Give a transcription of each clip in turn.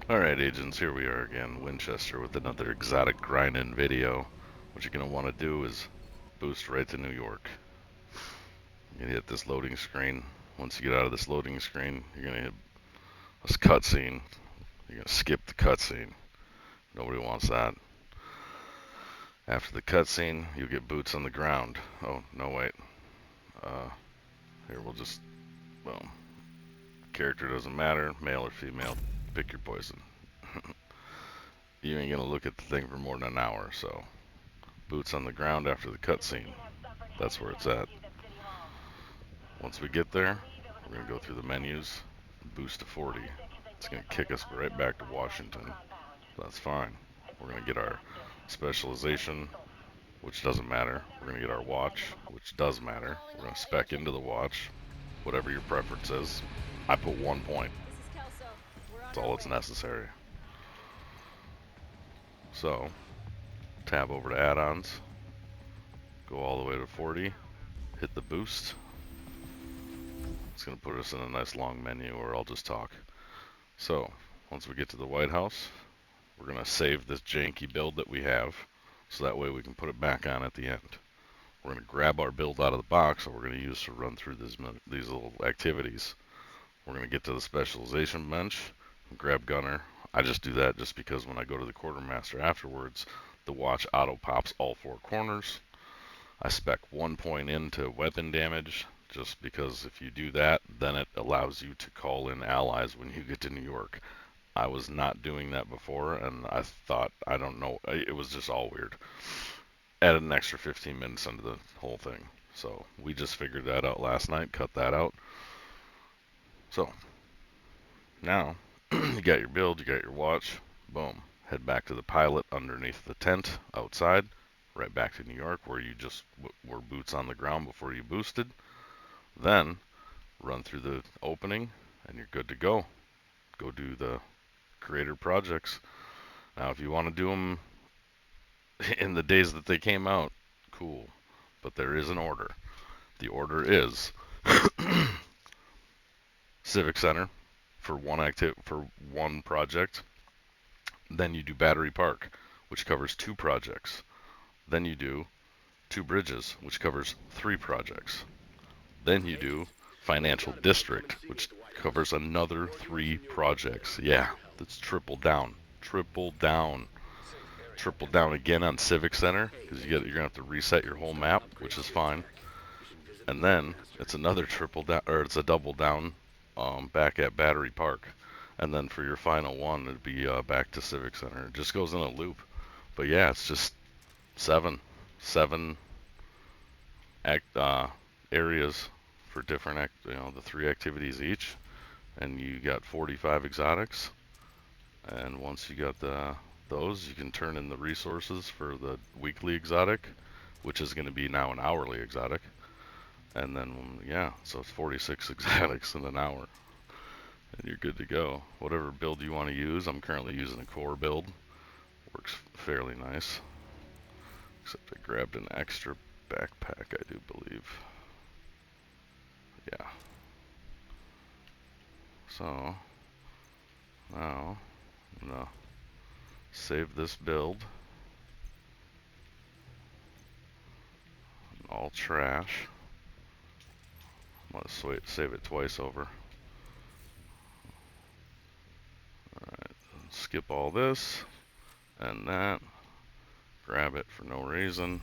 Alright agents, here we are again, Winchester with another exotic grind-in video. What you're going to want to do is boost right to New York. You're going to hit this loading screen. Once you get out of this loading screen, you're going to hit this cutscene. You're going to skip the cutscene. Nobody wants that. After the cutscene, you'll get boots on the ground. Oh, no wait. Uh, Here we'll just, boom. Character doesn't matter, male or female, pick your poison. You ain't going to look at the thing for more than an hour, so boots on the ground after the cutscene. That's where it's at. Once we get there, we're going to go through the menus, boost to 40. It's going to kick us right back to Washington. That's fine. We're going to get our specialization, which doesn't matter. We're going to get our watch, which does matter. We're going to spec into the watch, whatever your preference is. I put 1 point. That's all that's necessary. So, tab over to add-ons, go all the way to 40, hit the boost. It's going to put us in a nice long menu, or I'll just talk. So, once we get to the White House, we're going to save this janky build that we have, so that way we can put it back on at the end. We're going to grab our build out of the box that we're going to use to run through these little activities. We're going to get to the specialization bench, and grab gunner. I just do that just because when I go to the quartermaster afterwards, the watch auto pops all 4 corners. I spec 1 point into weapon damage, just because if you do that, then it allows you to call in allies when you get to New York. I was not doing that before, and I thought, I don't know, it was just all weird. Added an extra 15 minutes into the whole thing. So we just figured that out last night, cut that out. So now you got your build, you got your watch, boom. Head back to the pilot underneath the tent outside, right back to New York where you just were boots on the ground before you boosted. Then run through the opening and you're good to go. Go do the creator projects. Now if you want to do them in the days that they came out, cool. But there is an order. The order is Civic Center for one project. Then you do Battery Park, which covers 2 projects. Then you do 2 Bridges, which covers 3 projects. Then you do Financial District, which covers another 3 projects. Yeah, that's triple down. Triple down. Triple down again on Civic Center, because you're going to have to reset your whole map, which is fine. And then it's another triple down, or it's a double down back at Battery Park. And then for your final one, it'd be back to Civic Center. It just goes in a loop. But yeah, it's just seven areas for different, the 3 activities each, and you got 45 exotics. And once you got those, you can turn in the resources for the weekly exotic, which is going to be now an hourly exotic. And then, yeah, so it's 46 exotics in an hour. And you're good to go. Whatever build you want to use, I'm currently using a core build. Works fairly nice. Except I grabbed an extra backpack, I do believe. Yeah. So, now, I'm going to save this build. All trash. I'm going to save it twice over. Alright, skip all this and that. Grab it for no reason.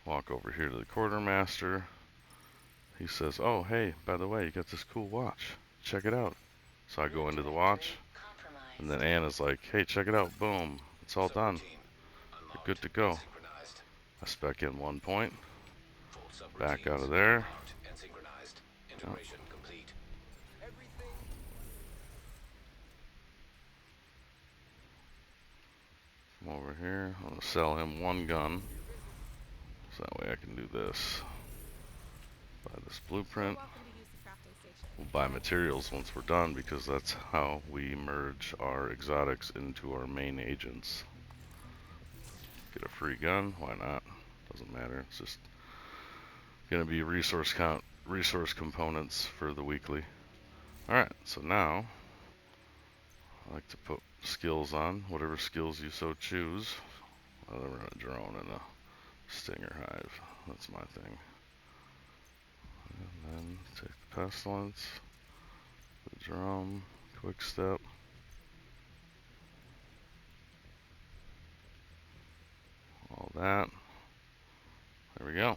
Walk over here to the quartermaster. He says, oh, hey, by the way, you got this cool watch. Check it out. So I go into the watch, and then Anna's like, hey, check it out. Boom. It's all done. You're good to go. I spec in 1 point. Back out of there. Yep. Come over here. I'm going to sell him 1 gun. So that way I can do this. Buy this blueprint. We'll buy materials once we're done because that's how we merge our exotics into our main agents. Get a free gun, why not? Doesn't matter. It's just gonna be resource components for the weekly. Alright, so now I like to put skills on, whatever skills you so choose. I'll run a drone and a stinger hive. That's my thing. And then take the pestilence, the drum, quick step. All that. There we go.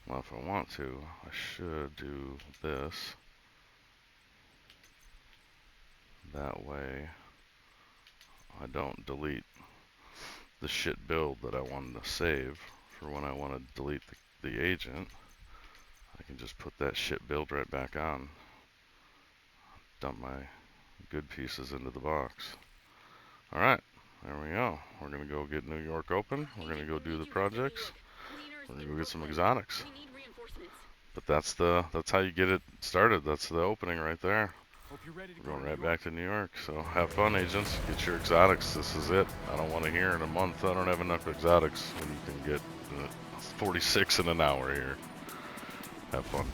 Well, if I want to, I should do this. That way, I don't delete the shit build that I wanted to save for when I want to delete the agent. I can just put that shit build right back on. Dump my good pieces into the box. Alright, there we go. We're going to go get New York open. We're going to go do the projects. We're going to go get some exotics. But that's how you get it started. That's the opening right there. We're going right back to New York. So have fun, agents. Get your exotics. This is it. I don't want to hear in a month I don't have enough exotics when you can get 46 in an hour here. Have fun.